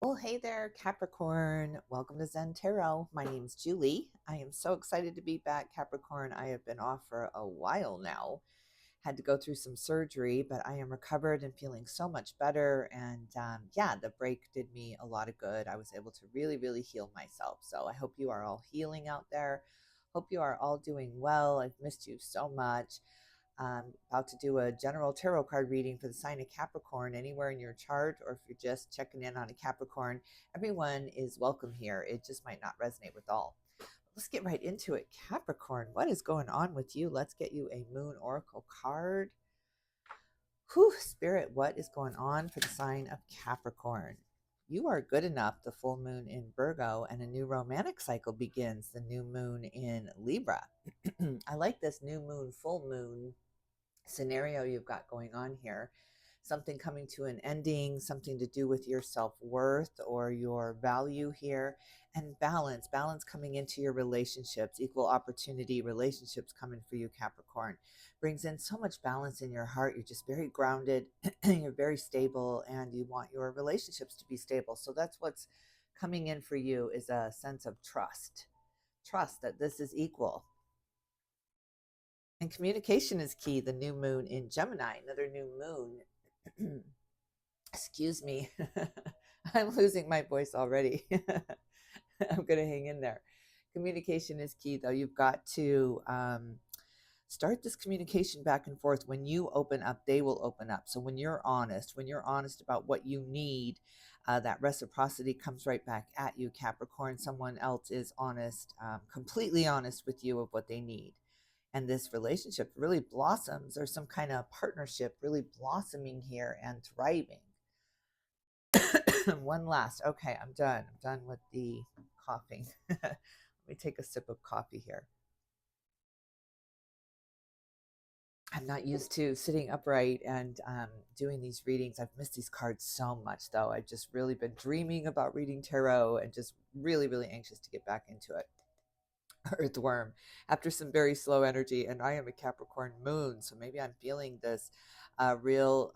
Well, hey there, Capricorn. Welcome to Zen Tarot. My name's Julie. I am so excited to be back, Capricorn. I have been off for a while now. Had to go through some surgery, but I am recovered and feeling so much better. And yeah, the break did me a lot of good. I was able to really, really heal myself. So I hope you are all healing out there. Hope you are all doing well. I've missed you so much. About to do a general tarot card reading for the sign of Capricorn anywhere in your chart, or if you're just checking in on a Capricorn, everyone is welcome here. It just might not resonate with all. Let's get right into it. Capricorn, what is going on with you? Let's get you a moon oracle card. Whew, Spirit, what is going on for the sign of Capricorn? You are good enough. The full moon in Virgo and a new romantic cycle begins. The new moon in Libra. I like this new moon, full moon scenario you've got going on here. Something coming to an ending, something to do with your self-worth or your value here, and balance coming into your relationships, equal opportunity relationships coming for you, Capricorn. Brings in so much balance in your heart. You're just very grounded, you're very stable, and you want your relationships to be stable. So that's what's coming in for you, is a sense of trust that this is equal. And communication is key. The new moon in Gemini, another new moon. Excuse me. I'm losing my voice already. I'm going to hang in there. Communication is key, though. You've got to start this communication back and forth. When you open up, they will open up. So when you're honest about what you need, that reciprocity comes right back at you, Capricorn. Someone else is honest, completely honest with you of what they need, and this relationship really blossoms, or some kind of partnership really blossoming here and thriving. One last, okay, I'm done with the coughing. Let me take a sip of coffee here. I'm not used to sitting upright and doing these readings. I've missed these cards so much, though. I've just really been dreaming about reading tarot and just really, really anxious to get back into it. Earthworm, after some very slow energy, and I am a Capricorn moon, so maybe I'm feeling this real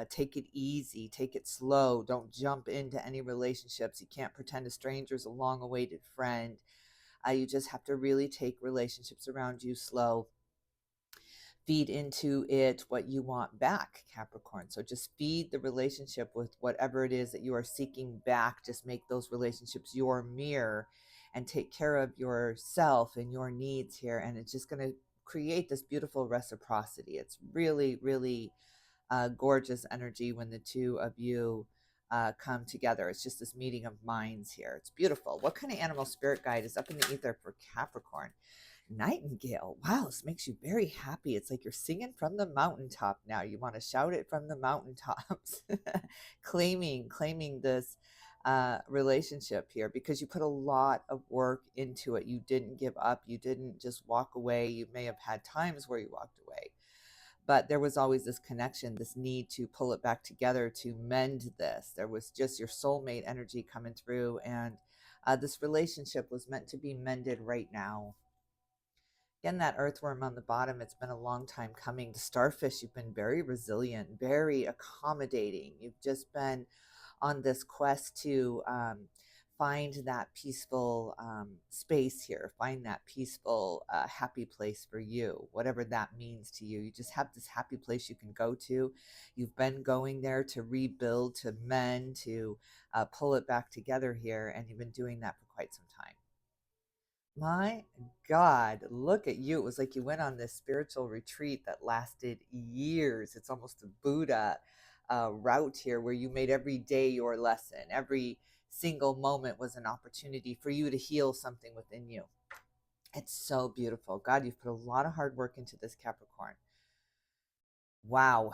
take it easy, take it slow, don't jump into any relationships. You can't pretend a stranger is a long awaited friend. You just have to really take relationships around you slow. Feed into it what you want back, Capricorn. So just feed the relationship with whatever it is that you are seeking back. Just make those relationships your mirror and take care of yourself and your needs here. And it's just going to create this beautiful reciprocity. It's really, really gorgeous energy when the two of you come together. It's just this meeting of minds here. It's beautiful. What kind of animal spirit guide is up in the ether for Capricorn? Nightingale. Wow, this makes you very happy. It's like you're singing from the mountaintop now. You want to shout it from the mountaintops. claiming this relationship here, because you put a lot of work into it. You didn't give up. You didn't just walk away. You may have had times where you walked away, but there was always this connection, this need to pull it back together, to mend this. There was just your soulmate energy coming through, and this relationship was meant to be mended right now. Again, that earthworm on the bottom, it's been a long time coming. The starfish, you've been very resilient, very accommodating. You've just been on this quest to find that peaceful space here, find that peaceful, happy place for you, whatever that means to you. You just have this happy place you can go to. You've been going there to rebuild, to mend, to pull it back together here, and you've been doing that for quite some time. My God, look at you. It was like you went on this spiritual retreat that lasted years. It's almost a Buddha route here, where you made every day your lesson. Every single moment was an opportunity for you to heal something within you. It's so beautiful. God, you've put a lot of hard work into this, Capricorn. Wow,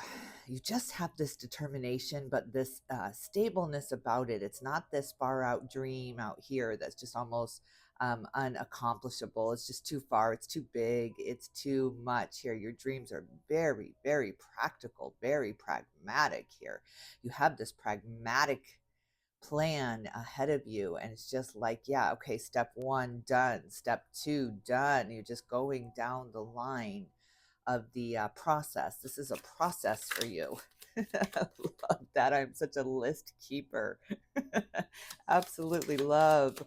you just have this determination, but this stableness about it. It's not this far out dream out here that's just almost unaccomplishable. It's just too far. It's too big. It's too much here. Your dreams are very, very practical, very pragmatic here. You have this pragmatic plan ahead of you, and it's just like, yeah, okay, step one done, step two done. You're just going down the line of the process. This is a process for you. I love that. I'm such a list keeper. Absolutely love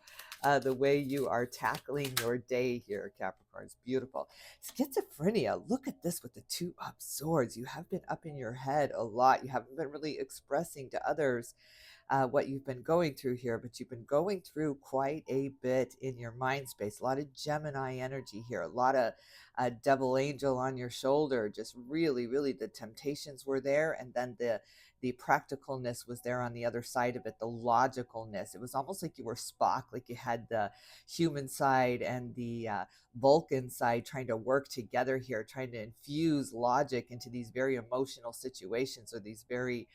the way you are tackling your day here, Capricorn. It's beautiful. Schizophrenia, look at this with the two up swords. You have been up in your head a lot. You haven't been really expressing to others what you've been going through here, but you've been going through quite a bit in your mind space. A lot of Gemini energy here, a lot of devil angel on your shoulder. Just really, really, the temptations were there, and then the practicalness was there on the other side of it. The logicalness. It was almost like you were Spock, like you had the human side and the Vulcan side trying to work together here, trying to infuse logic into these very emotional situations or these very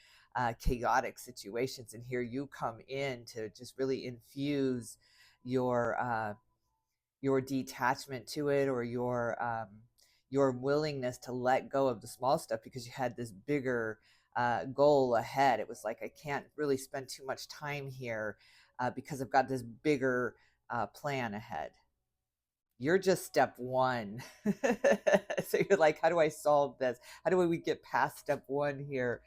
chaotic situations. And here you come in to just really infuse your your detachment to it, or your willingness to let go of the small stuff because you had this bigger goal ahead. It was like, I can't really spend too much time here because I've got this bigger plan ahead. You're just step one. So you're like, how do I solve this? How do we get past step one here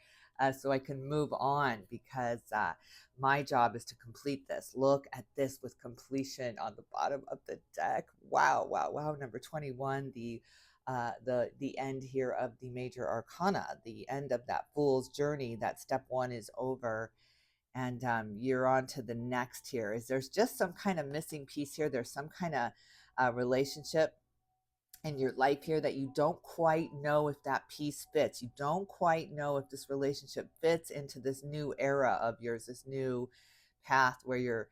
so I can move on? Because my job is to complete this. Look at this with completion on the bottom of the deck. Wow, wow, wow. Number 21, the end here of the major arcana, the end of that fool's journey. That step one is over, and you're on to the next here. Is there's just some kind of missing piece here? There's some kind of relationship in your life here that you don't quite know if that piece fits. You don't quite know if this relationship fits into this new era of yours, this new path where you're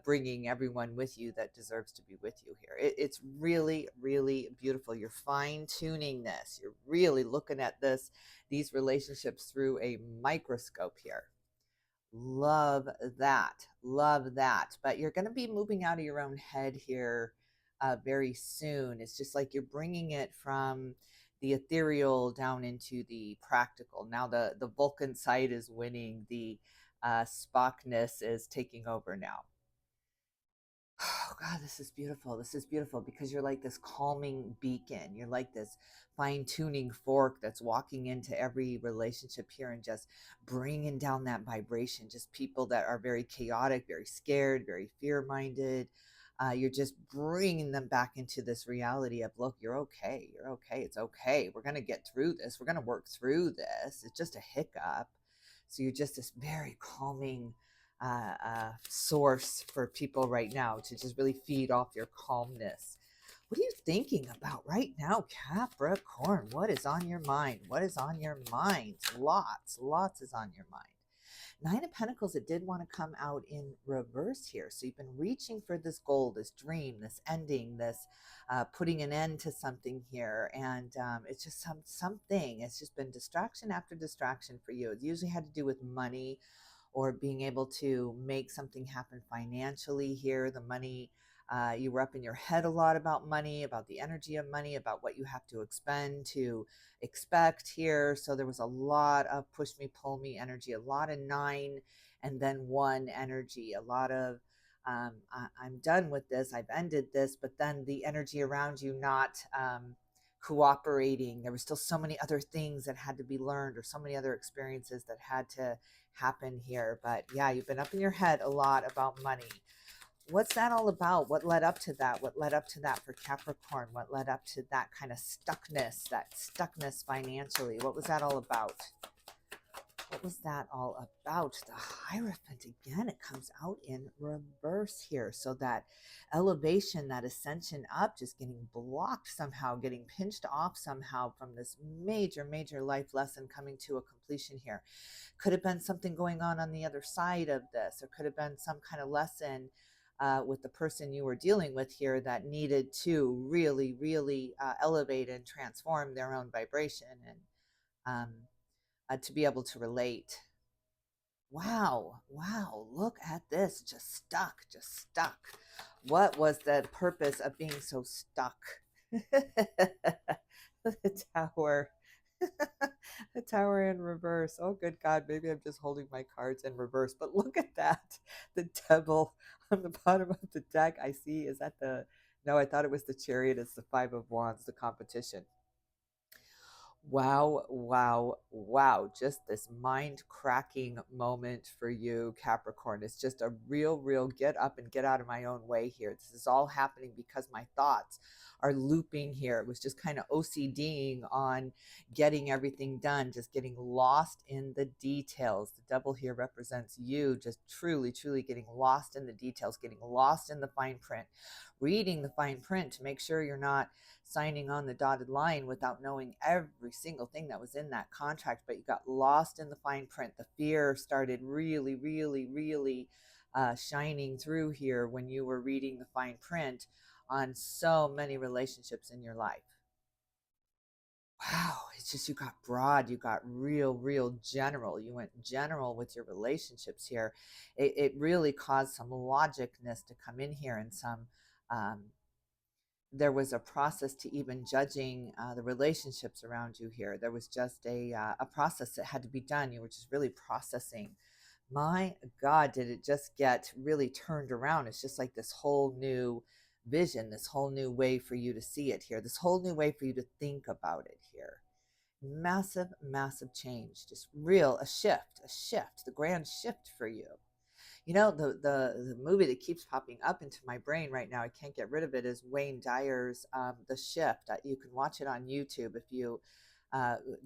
bringing everyone with you that deserves to be with you here. It's really, really beautiful. You're fine tuning this. You're really looking at these relationships through a microscope here. Love that. Love that. But you're going to be moving out of your own head here very soon. It's just like you're bringing it from the ethereal down into the practical. Now the Vulcan side is winning. The Spockness is taking over now. Oh God, this is beautiful. This is beautiful because you're like this calming beacon. You're like this fine tuning fork that's walking into every relationship here and just bringing down that vibration. Just people that are very chaotic, very scared, very fear minded. You're just bringing them back into this reality of, look, you're okay. You're okay. It's okay. We're going to get through this. We're going to work through this. It's just a hiccup. So you're just this very calming source for people right now to just really feed off your calmness. What are you thinking about right now, Capricorn? What is on your mind? What is on your mind? Lots is on your mind. Nine of Pentacles, it did want to come out in reverse here. So you've been reaching for this goal, this dream, this ending, this putting an end to something here. And it's just something. It's just been distraction after distraction for you. It usually had to do with money or being able to make something happen financially here. The money, you were up in your head a lot about money, about the energy of money, about what you have to expend to expect here. So there was a lot of push me, pull me energy, a lot of 9 and then 1 energy, a lot of I'm done with this, I've ended this, but then the energy around you not cooperating. There were still so many other things that had to be learned, or so many other experiences that had to happen here. But yeah, you've been up in your head a lot about money. What's that all about? What led up to that? What led up to that for Capricorn? What led up to that kind of stuckness financially? What was that all about? What was that all about? The Hierophant, again, it comes out in reverse here. So that elevation, that ascension up, just getting blocked somehow, getting pinched off somehow from this major life lesson coming to a completion here. Could have been something going on the other side of this, or could have been some kind of lesson with the person you were dealing with here that needed to really elevate and transform their own vibration, and to be able to relate. Wow, look at this. Just stuck. What was the purpose of being so stuck? The Tower. The Tower in reverse. Oh, good God. Maybe I'm just holding my cards in reverse. But look at that. The Devil on the bottom of the deck. I see. Is that the... No, I thought it was the Chariot. It's the Five of Wands, the competition. Wow, wow, wow. Just this mind cracking moment for you, Capricorn. It's just a real, real get up and get out of my own way here. This is all happening because my thoughts are looping here. It was just kind of OCDing on getting everything done, just getting lost in the details. The devil here represents you, just truly, truly getting lost in the details, getting lost in the fine print, reading the fine print to make sure you're not signing on the dotted line without knowing every single thing that was in that contract, but you got lost in the fine print. The fear started really, really, really shining through here when you were reading the fine print on so many relationships in your life. Wow, it's just you got broad, you got real, real general. You went general with your relationships here. It really caused some logicness to come in here and some um, there was a process to even judging the relationships around you here. There was just a process that had to be done. You were just really processing. My God, did it just get really turned around? It's just like this whole new vision, this whole new way for you to see it here, this whole new way for you to think about it here. Massive, massive change, just real, a shift, the grand shift for you. You know, the movie that keeps popping up into my brain right now, I can't get rid of it, is Wayne Dyer's The Shift. You can watch it on YouTube if you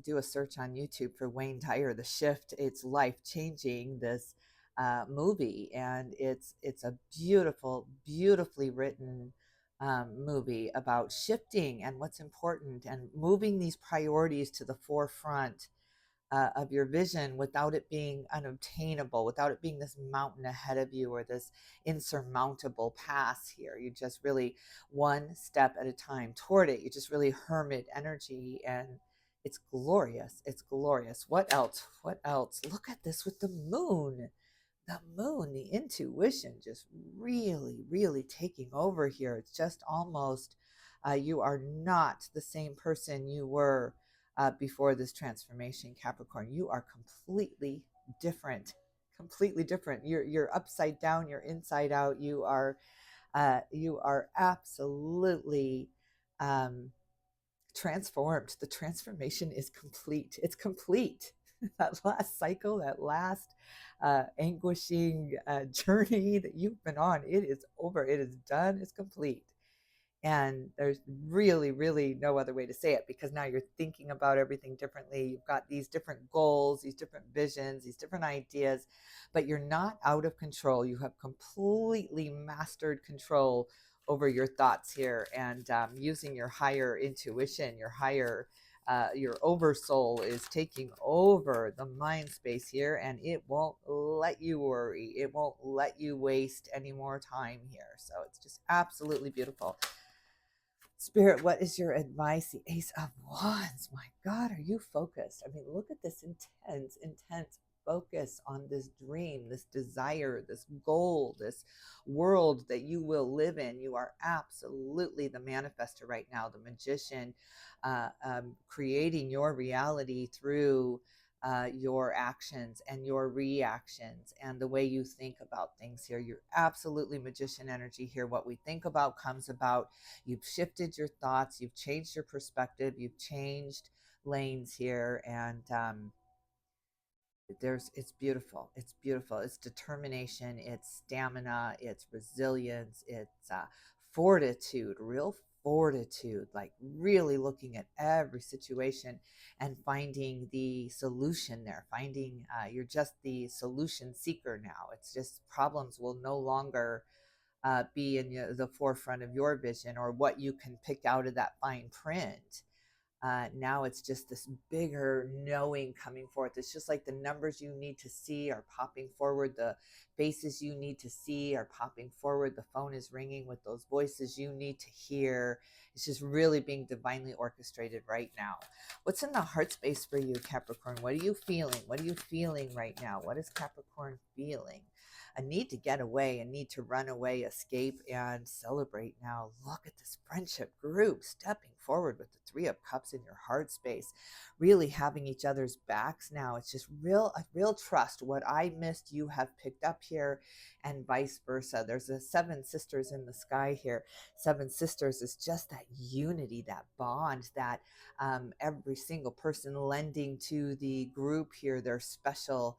do a search on YouTube for Wayne Dyer, The Shift. It's life changing, this movie, and it's a beautiful, beautifully written movie about shifting and what's important and moving these priorities to the forefront of your vision without it being unobtainable, without it being this mountain ahead of you or this insurmountable pass here. You just really one step at a time toward it. You just really hermit energy, and it's glorious. It's glorious. What else? What else? Look at this with the moon. The moon, the intuition just really, really taking over here. It's just almost you are not the same person you were before this transformation, Capricorn. You are completely different, completely different. You're upside down. You're inside out. You are absolutely transformed. The transformation is complete. It's complete. That last cycle, that last anguishing journey that you've been on, it is over. It is done. It's complete. And there's really, really no other way to say it, because now you're thinking about everything differently. You've got these different goals, these different visions, these different ideas, but you're not out of control. You have completely mastered control over your thoughts here, and using your higher intuition, your oversoul is taking over the mind space here, and it won't let you worry. It won't let you waste any more time here. So it's just absolutely beautiful. Spirit, what is your advice? The Ace of Wands. My God, are you focused? I mean, look at this intense, intense focus on this dream, this desire, this goal, this world that you will live in. You are absolutely the manifester right now, the magician, creating your reality through your actions and your reactions and the way you think about things here. You're absolutely magician energy here. What we think about comes about. You've shifted your thoughts, you've changed your perspective, you've changed lanes here, and it's beautiful. It's beautiful. It's determination, it's stamina, it's resilience, it's fortitude, real fortitude, like really looking at every situation and finding the solution there, finding you're just the solution seeker now. It's just problems will no longer be in the forefront of your vision or what you can pick out of that fine print. Now it's just this bigger knowing coming forth. It's just like the numbers you need to see are popping forward. The faces you need to see are popping forward. The phone is ringing with those voices you need to hear. It's just really being divinely orchestrated right now. What's in the heart space for you, Capricorn? What are you feeling? What are you feeling right now? What is Capricorn feeling? A need to get away, a need to run away, escape, and celebrate now. Look at this friendship group stepping forward with the Three of Cups in your heart space, really having each other's backs now. It's just a real trust. What I missed, you have picked up here, and vice versa. There's a seven sisters in the sky here. Seven sisters is just that unity, that bond, that every single person lending to the group here their special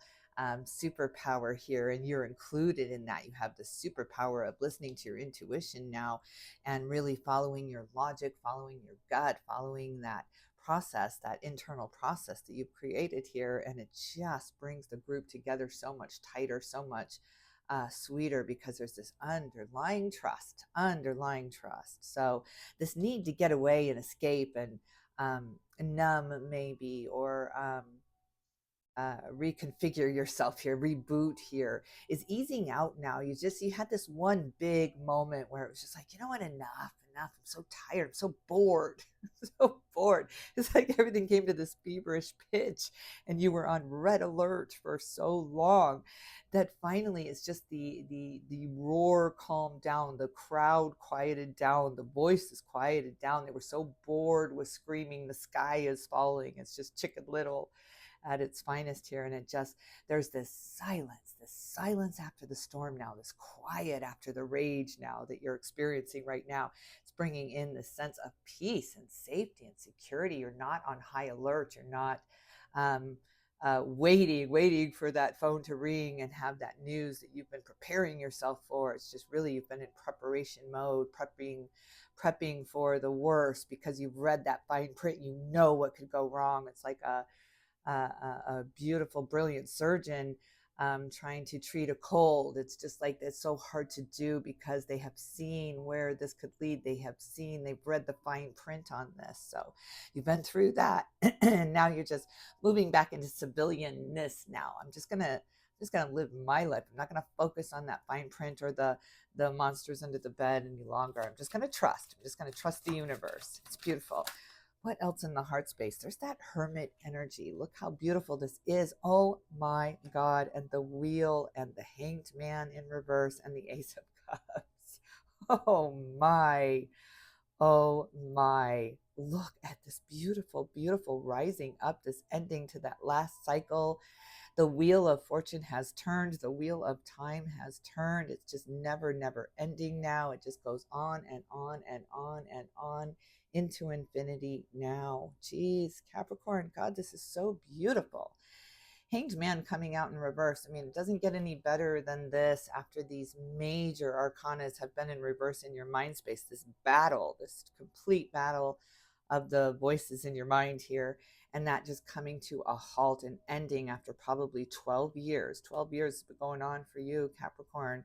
superpower here, and you're included in that. You have the superpower of listening to your intuition now and really following your logic, following your gut, following that process, that internal process that you've created here. And it just brings the group together so much tighter, so much sweeter, because there's this underlying trust. So this need to get away and escape and numb maybe, or reconfigure yourself here, reboot here, is easing out now. You had this one big moment where it was just like, you know what, enough. I'm so tired. I'm so bored. So bored. It's like everything came to this feverish pitch, and you were on red alert for so long that finally it's just the roar calmed down, the crowd quieted down, the voices quieted down. They were so bored with screaming, the sky is falling. It's just Chicken Little at its finest here. And there's this silence after the storm now, this quiet after the rage now that you're experiencing right now. It's bringing in this sense of peace and safety and security. You're not on high alert. You're not waiting for that phone to ring and have that news that you've been preparing yourself for. It's just really, you've been in preparation mode, prepping for the worst, because you've read that fine print. You know what could go wrong. It's like a beautiful, brilliant surgeon trying to treat a cold. It's just like, it's so hard to do because they have seen where this could lead. They've read the fine print on this. So you've been through that. And now you're just moving back into civilianness now. I'm just gonna live my life. I'm not gonna focus on that fine print or the monsters under the bed any longer. I'm just gonna trust. I'm just gonna trust the universe. It's beautiful. What else in the heart space? There's that hermit energy. Look how beautiful this is. Oh my God. And the wheel and the hanged man in reverse and the ace of cups. Oh my. Oh my. Look at this beautiful, beautiful rising up, this ending to that last cycle. The wheel of fortune has turned. The wheel of time has turned. It's just never ending now. It just goes on and on and on and on into infinity now. Geez, Capricorn, God, this is so beautiful. Hanged man coming out in reverse. I mean, it doesn't get any better than this after these major arcanas have been in reverse in your mind space. This battle, this complete battle of the voices in your mind here, and that just coming to a halt and ending after probably 12 years. 12 years has been going on for you, Capricorn.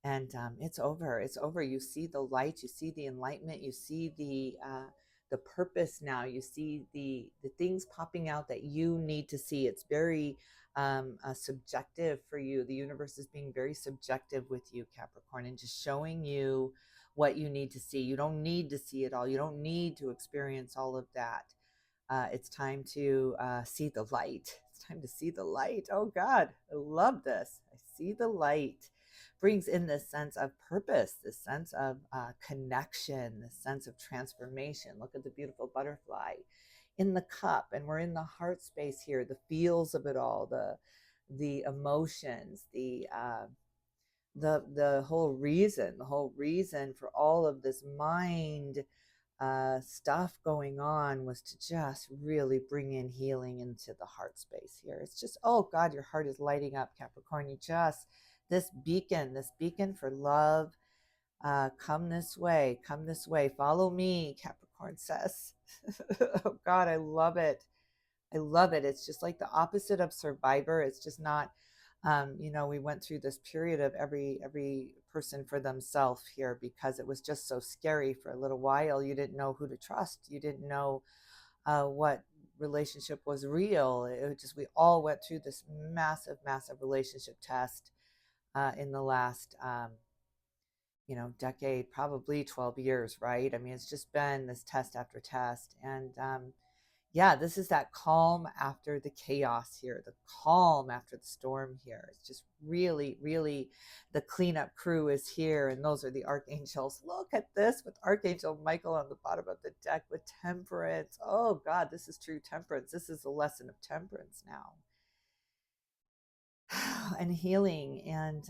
And it's over. It's over. You see the light. You see the enlightenment. You see the purpose now. You see the things popping out that you need to see. It's very subjective for you. The universe is being very subjective with you, Capricorn, and just showing you what you need to see. You don't need to see it all. You don't need to experience all of that. It's time to see the light. It's time to see the light. Oh God, I love this. I see the light. Brings in this sense of purpose, this sense of connection, this sense of transformation. Look at the beautiful butterfly in the cup, and we're in the heart space here. The feels of it all, the emotions, the whole reason for all of this mind stuff going on was to just really bring in healing into the heart space here. It's just, oh God, your heart is lighting up, Capricorn. This beacon for love. Come this way, follow me, Capricorn says. Oh God, I love it. I love it. It's just like the opposite of Survivor. It's just not, we went through this period of every person for themselves here, because it was just so scary for a little while. You didn't know who to trust. You didn't know what relationship was real. We all went through this massive relationship test in the last, decade, probably 12 years, right? I mean, it's just been this test after test. And yeah, this is that calm after the chaos here, the calm after the storm here. It's just really, really, the cleanup crew is here, and those are the archangels. Look at this with Archangel Michael on the bottom of the deck with temperance. Oh, God, this is true temperance. This is a lesson of temperance now. And healing and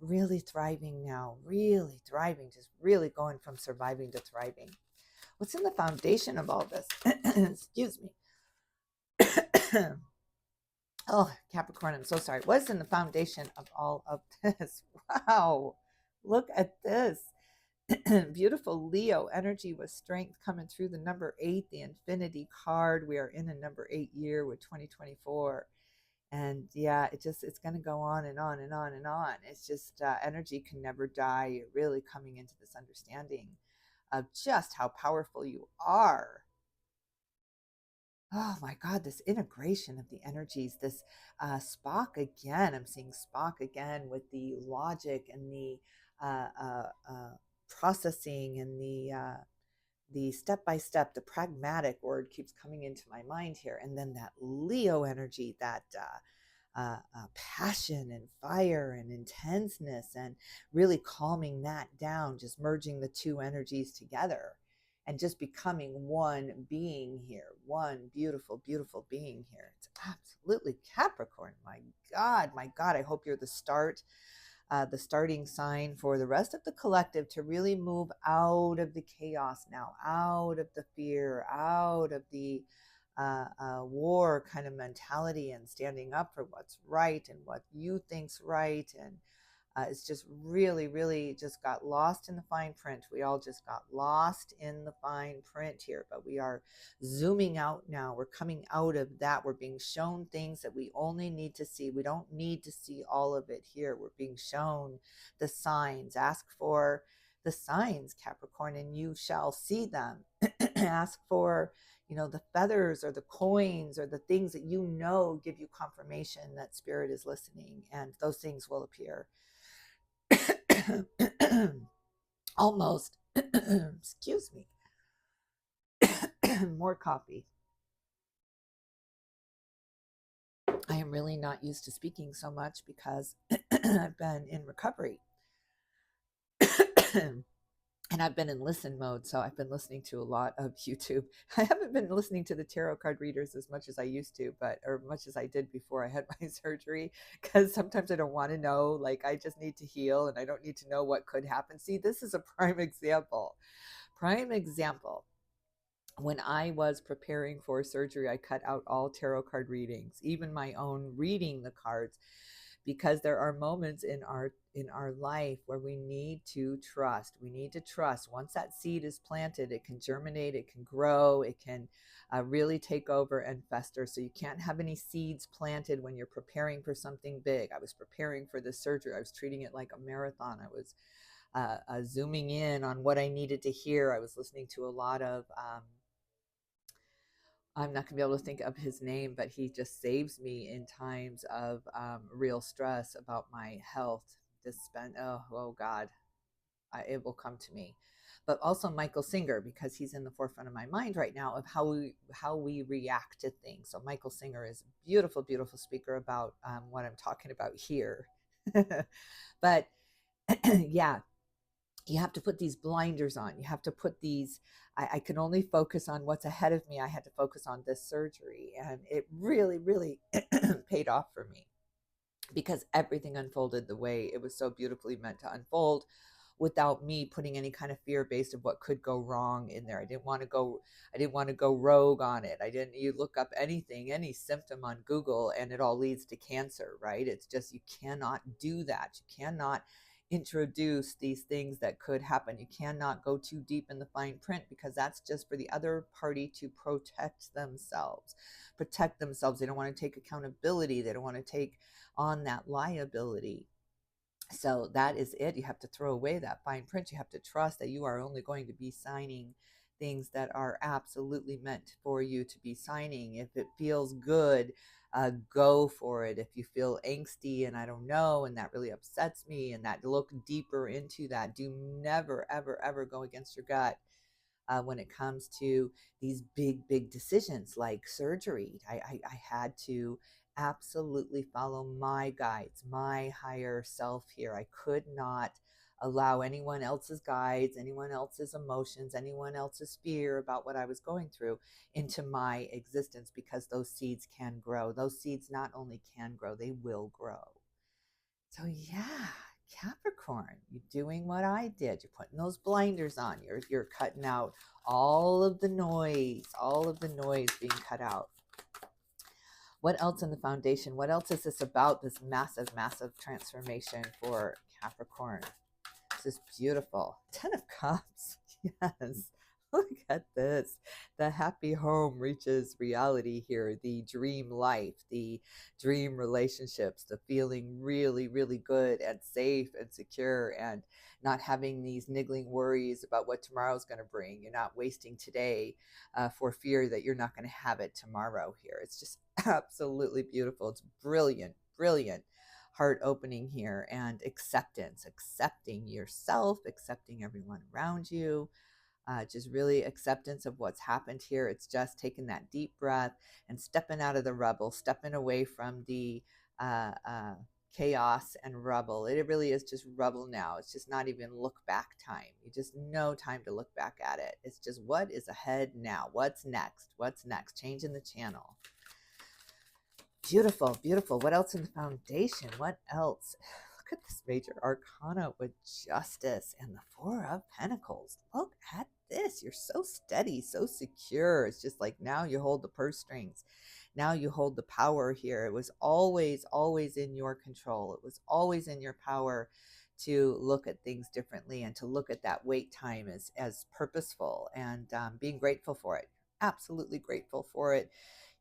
really thriving now, really thriving, just really going from surviving to thriving. What's in the foundation of all this? Excuse me. Oh, Capricorn, I'm so sorry. What's in the foundation of all of this? Wow. Look at this. Beautiful Leo energy with strength coming through the number 8, the infinity card. We are in a number 8 year with 2024. And yeah, it's going to go on and on and on and on. It's just energy can never die. You're really coming into this understanding of just how powerful you are. Oh my God, this integration of the energies, this Spock again. I'm seeing Spock again with the logic and the uh, uh, uh, processing and the step by step, the pragmatic word keeps coming into my mind here. And then that Leo energy, that passion and fire and intenseness, and really calming that down, just merging the two energies together and just becoming one being here, one beautiful, beautiful being here. It's absolutely Capricorn. My God, I hope you're the starting sign for the rest of the collective to really move out of the chaos now, out of the fear, out of the war kind of mentality, and standing up for what's right and what you think's right. And it's just really, really just got lost in the fine print. We all just got lost in the fine print here, but we are zooming out now. We're coming out of that. We're being shown things that we only need to see. We don't need to see all of it here. We're being shown the signs. Ask for the signs, Capricorn, and you shall see them. Ask for, the feathers or the coins or the things that give you confirmation that spirit is listening, and those things will appear. Almost. Excuse me. More coffee. I am really not used to speaking so much because I've been in recovery. And I've been in listen mode, so I've been listening to a lot of YouTube. I haven't been listening to the tarot card readers as much as I used to, or much as I did before I had my surgery, because sometimes I don't want to know, like I just need to heal and I don't need to know what could happen. See, this is a prime example. Prime example. When I was preparing for surgery, I cut out all tarot card readings, even my own reading the cards, because there are moments in our life where we need to trust. We need to trust. Once that seed is planted, it can germinate, it can grow, it can really take over and fester. So you can't have any seeds planted when you're preparing for something big. I was preparing for this surgery. I was treating it like a marathon. I was zooming in on what I needed to hear. I was listening to a lot of I'm not going to be able to think of his name, but he just saves me in times of real stress about my health. Oh God, it will come to me. But also Michael Singer, because he's in the forefront of my mind right now of how we react to things. So Michael Singer is a beautiful, beautiful speaker about what I'm talking about here. But yeah, you have to put these blinders on. You have to put these, I can only focus on what's ahead of me. I had to focus on this surgery. And it really, really paid off for me, because everything unfolded the way it was so beautifully meant to unfold, without me putting any kind of fear based of what could go wrong in there. I didn't want to go rogue on it. You look up any symptom on Google and it all leads to cancer, right? It's just, you cannot do that. You cannot introduce these things that could happen. You cannot go too deep in the fine print, because that's just for the other party to protect themselves. They don't want to take accountability. They don't want to take on that liability. So that is it. You have to throw away that fine print. You have to trust that you are only going to be signing things that are absolutely meant for you to be signing. If it feels good, go for it. If you feel angsty and I don't know, and that really upsets me, and that look deeper into that, do never, ever, ever go against your gut. when it comes to these big decisions like surgery. I had to absolutely follow my guides, my higher self here. I could not allow anyone else's guides, anyone else's emotions, anyone else's fear about what I was going through into my existence, because those seeds can grow. Those seeds not only can grow, they will grow. So yeah, Capricorn, you're doing what I did. You're putting those blinders on. You're cutting out all of the noise being cut out. What else in the foundation? What else is this about, this massive transformation for Capricorn? This is beautiful. 10 of Cups. Yes. Look at this. The happy home reaches reality here. The dream life, the dream relationships, the feeling really good and safe and secure, and not having these niggling worries about what tomorrow's going to bring. You're not wasting today for fear that you're not going to have it tomorrow here. It's just absolutely beautiful. It's brilliant heart opening here, and accepting yourself, accepting everyone around you, just really acceptance of what's happened here. It's just taking that deep breath and stepping out of the rubble, stepping away from the uh, uh, chaos and rubble. It really is just rubble now. It's just not even look back time. You just no time to look back at it. It's just what is ahead now. What's next? Changing the channel. Beautiful. What else in the foundation? What else? Look at this major arcana with justice and the Four of Pentacles. Look at this. You're so steady, so secure. It's just like now you hold the purse strings. Now you hold the power here. It was always in your control. It was always in your power to look at things differently and to look at that wait time as purposeful, and being grateful for it. Absolutely grateful for it.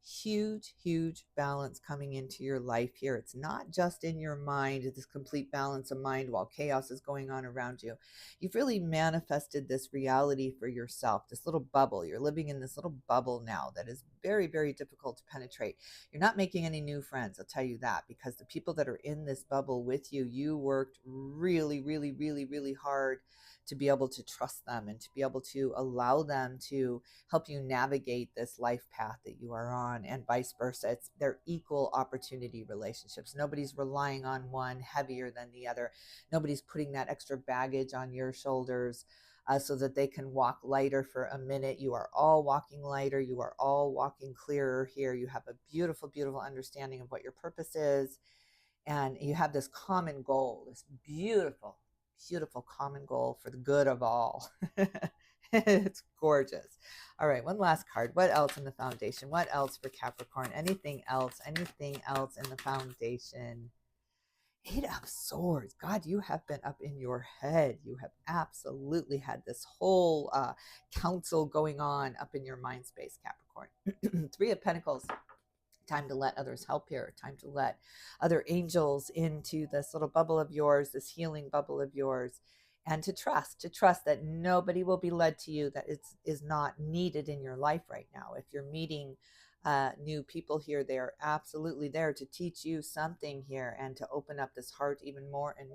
Huge balance coming into your life here. It's not just in your mind, this complete balance of mind while chaos is going on around you. You've really manifested this reality for yourself, this little bubble. You're living in this little bubble now that is very difficult to penetrate. You're not making any new friends, I'll tell you that, because the people that are in this bubble with you, you worked really hard to be able to trust them and to be able to allow them to help you navigate this life path that you are on, and vice versa. They're equal opportunity relationships. Nobody's relying on one heavier than the other. Nobody's putting that extra baggage on your shoulders so that they can walk lighter for a minute. You are all walking lighter. You are all walking clearer here. You have a beautiful understanding of what your purpose is, and you have this common goal, this beautiful common goal for the good of all. It's gorgeous. All right, one last card. What else in the foundation? What else for Capricorn? Anything else in the foundation? Eight of Swords. God, you have been up in your head. You have absolutely had this whole council going on up in your mind space, Capricorn. Three of Pentacles. Time to let others help here. Time to let other angels into this little bubble of yours, this healing bubble of yours, and to trust that nobody will be led to you that is not needed in your life right now. If you're meeting new people here, they are absolutely there to teach you something here and to open up this heart even more and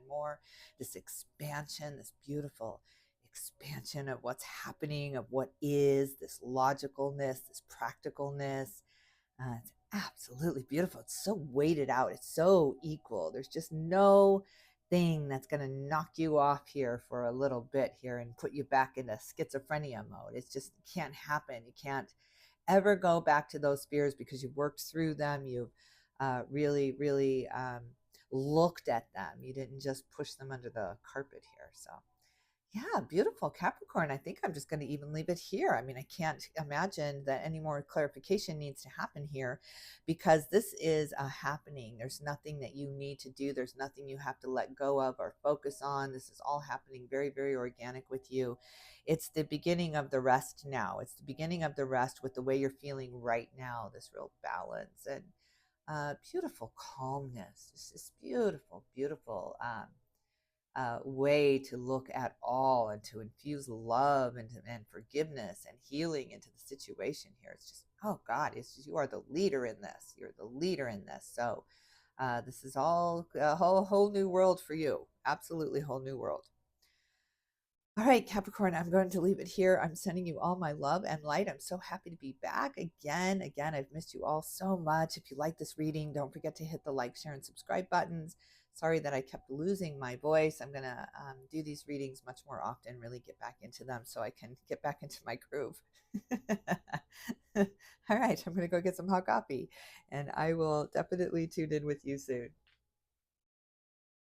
more. This expansion, this beautiful expansion of what's happening, of what is, this logicalness, this practicalness. It's absolutely beautiful. It's so weighted out. It's so equal. There's just no thing that's going to knock you off here for a little bit here and put you back into schizophrenia mode. It's just can't happen. You can't ever go back to those fears because you've worked through them. You've really looked at them. You didn't just push them under the carpet here. So yeah, beautiful Capricorn. I think I'm just going to even leave it here. I mean, I can't imagine that any more clarification needs to happen here, because this is a happening. There's nothing that you need to do. There's nothing you have to let go of or focus on. This is all happening very organic with you. It's the beginning of the rest now. It's the beginning of the rest with the way you're feeling right now, this real balance and beautiful calmness. This beautiful way to look at all and to infuse love and forgiveness and healing into the situation here. It's just, oh God, it's just, you are the leader in this. You're the leader in this. So this is all a whole new world for you. Absolutely whole new world. All right, Capricorn, I'm going to leave it here. I'm sending you all my love and light. I'm so happy to be back again. Again, I've missed you all so much. If you like this reading, don't forget to hit the like, share, and subscribe buttons. Sorry that I kept losing my voice. I'm going to do these readings much more often, really get back into them so I can get back into my groove. All right, I'm going to go get some hot coffee, and I will definitely tune in with you soon.